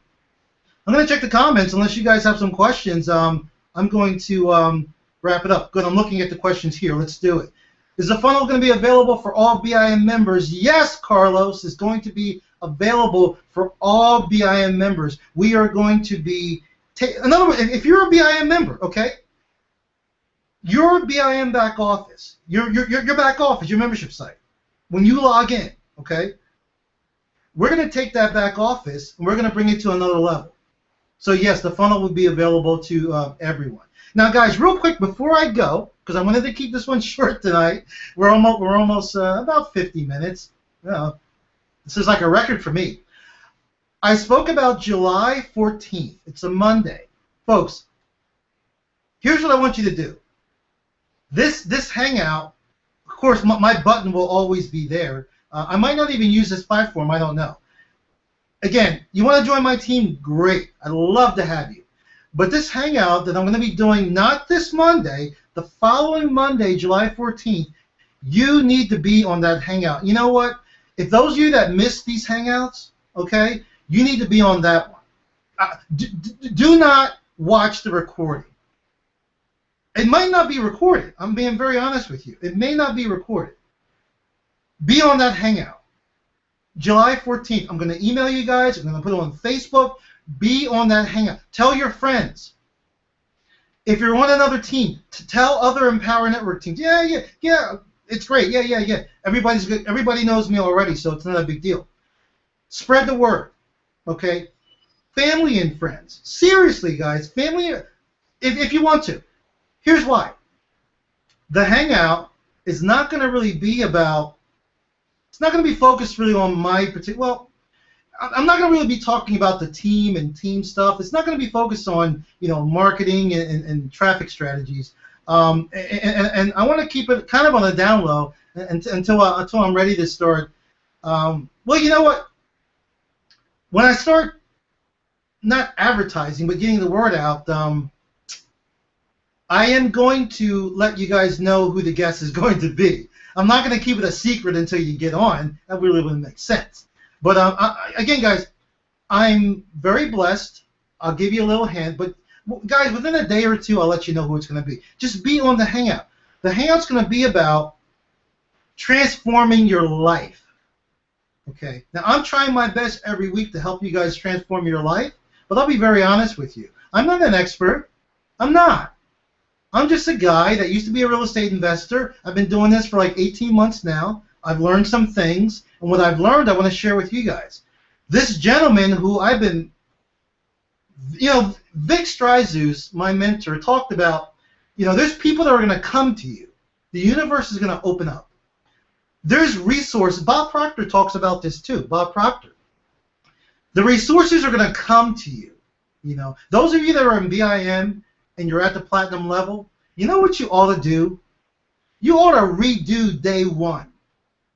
Speaker 1: check the comments unless you guys have some questions. I'm going to wrap it up. Good. I'm looking at the questions here. Let's do it. Is the funnel going to be available for all BIM members? Yes, Carlos, is going to be available for all BIM members. We are going to be in other words, if you're a BIM member, okay, your BIM back office, your back office, your membership site. When you log in, okay, We're going to take that back office and we're going to bring it to another level. So yes, the funnel will be available to everyone. Now, guys, real quick before I go, because I wanted to keep this one short tonight. We're almost about 50 minutes. This is like a record for me. I spoke about July 14th. It's a Monday, folks. Here's what I want you to do. This hangout, of course, my button will always be there. I might not even use this platform. I don't know. Again, you want to join my team? Great. I'd love to have you. But this hangout that I'm going to be doing not this Monday, the following Monday, July 14th, you need to be on that hangout. You know what? If those of you that miss these hangouts, okay, you need to be on that one. Do not watch the recording. It might not be recorded. I'm being very honest with you. It may not be recorded. Be on that hangout. July 14th. I'm going to email you guys. I'm going to put it on Facebook. Be on that hangout. Tell your friends. If you're on another team, to tell other Empower Network teams. Yeah. It's great. Yeah. Everybody's good. Everybody knows me already, so it's not a big deal. Spread the word. Okay? Family and friends. Seriously, guys. Family, if you want to. Here's why. The hangout is not going to really be about, it's not going to be focused really on my particular, well, I'm not going to really be talking about the team and team stuff. It's not going to be focused on, marketing and traffic strategies. And I want to keep it kind of on the down low until I'm ready to start. Well, you know what? When I start not advertising but getting the word out, I am going to let you guys know who the guest is going to be. I'm not going to keep it a secret until you get on. That really wouldn't make sense. But again, guys, I'm very blessed. I'll give you a little hint. But, guys, within a day or two, I'll let you know who it's going to be. Just be on the hangout. The hangout's going to be about transforming your life. Okay? Now, I'm trying my best every week to help you guys transform your life. But I'll be very honest with you. I'm not an expert. I'm not. I'm just a guy that used to be a real estate investor. I've been doing this for like 18 months now. I've learned some things, and what I've learned I want to share with you guys. This gentleman who I've been, Vic Stryzus, my mentor, talked about, there's people that are going to come to you. The universe is going to open up. There's resources. Bob Proctor talks about this too. Bob Proctor. The resources are going to come to you. Those of you that are in BIM, and you're at the platinum level, you know what you ought to do? You ought to redo day one.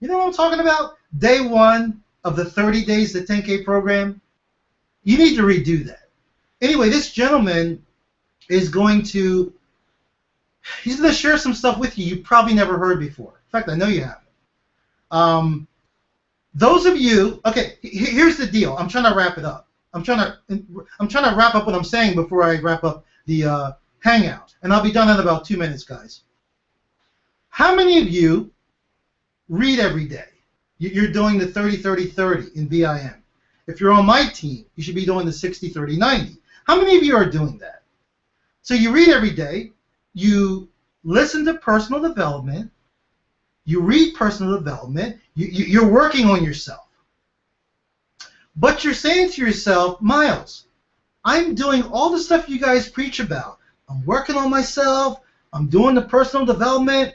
Speaker 1: You know what I'm talking about? Day one of the 30 days, the 10K program. You need to redo that. Anyway, this gentleman is going to share some stuff with you you probably never heard before. In fact, I know you haven't. Those of you, okay, here's the deal. I'm trying to wrap it up. I'm trying to wrap up what I'm saying before I wrap up the hangout, and I'll be done in about 2 minutes, guys. How many of you read every day? You're doing the 30-30-30 in BIM. If you're on my team, you should be doing the 60-30-90. How many of you are doing that? So you read every day, you listen to personal development, you read personal development, you're working on yourself. But you're saying to yourself, Miles, I'm doing all the stuff you guys preach about. I'm working on myself. I'm doing the personal development.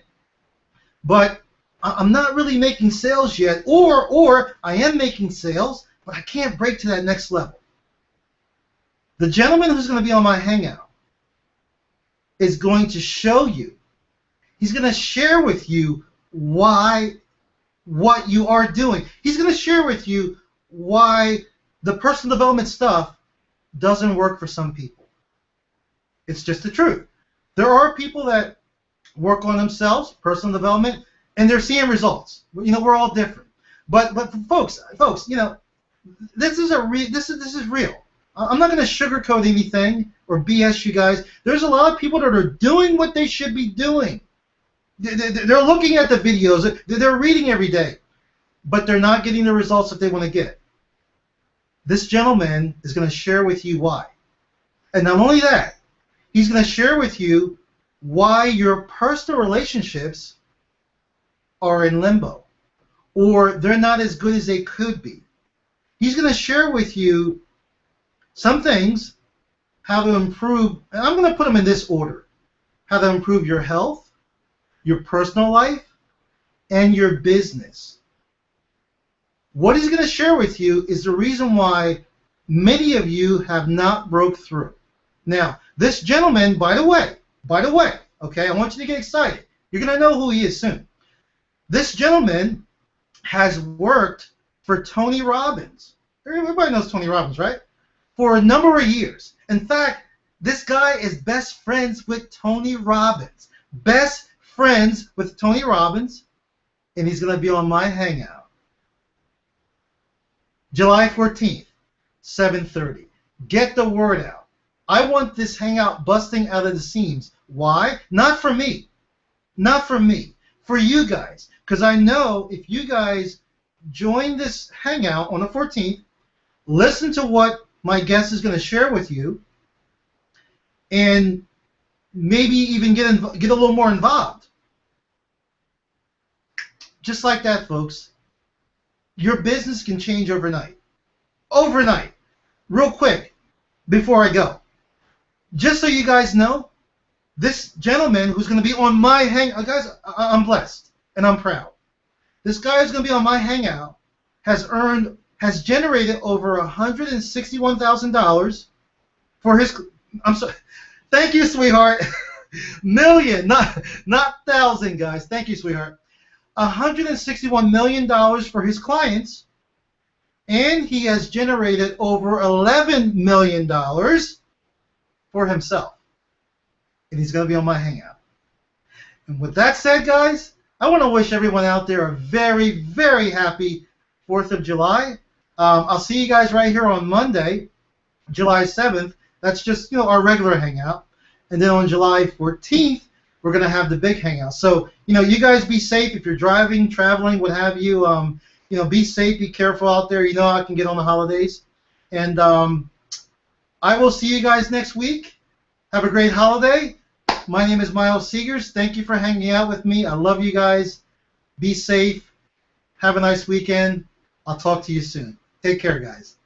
Speaker 1: But I'm not really making sales yet. Or I am making sales, but I can't break to that next level. The gentleman who's going to be on my hangout is going to show you. He's going to share with you what you are doing. He's going to share with you why the personal development stuff doesn't work for some people. It's just the truth. There are people that work on themselves, personal development, and they're seeing results. We're all different. But folks, this is real. I'm not going to sugarcoat anything or BS you guys. There's a lot of people that are doing what they should be doing. They're looking at the videos. They're reading every day, but they're not getting the results that they want to get. This gentleman is going to share with you why. And not only that, he's going to share with you why your personal relationships are in limbo, or they're not as good as they could be. he's going to share with you some things, how to improve, and I'm going to put them in this order: how to improve your health, your personal life, and your business. What he's going to share with you is the reason why many of you have not broke through. Now, this gentleman, by the way, okay, I want you to get excited. You're going to know who he is soon. This gentleman has worked for Tony Robbins. Everybody knows Tony Robbins, right? For a number of years. In fact, this guy is best friends with Tony Robbins. Best friends with Tony Robbins, and he's going to be on my Hangout. July 14th, 7:30. Get the word out. I want this Hangout busting out of the seams. Why? Not for me. Not for me. For you guys. Because I know if you guys join this Hangout on the 14th, listen to what my guest is going to share with you, and maybe even get a little more involved. Just like that, folks. Your business can change overnight. Overnight. Real quick, before I go. Just so you guys know, this gentleman who's going to be on my Hangout, guys, I'm blessed and I'm proud. This guy who's going to be on my Hangout has generated over $161,000 for his. I'm sorry. Thank you, sweetheart. Million, not thousand, guys. Thank you, sweetheart. $161 million for his clients, and he has generated over $11 million for himself. And he's going to be on my Hangout. And with that said, guys, I want to wish everyone out there a very, very happy 4th of July. I'll see you guys right here on Monday, July 7th. That's just, our regular Hangout. And then on July 14th, we're going to have the big Hangout. So, you guys be safe if you're driving, traveling, what have you. Be safe, be careful out there. You know how I can get on the holidays. And I will see you guys next week. Have a great holiday. My name is Miles Seegers. Thank you for hanging out with me. I love you guys. Be safe. Have a nice weekend. I'll talk to you soon. Take care, guys.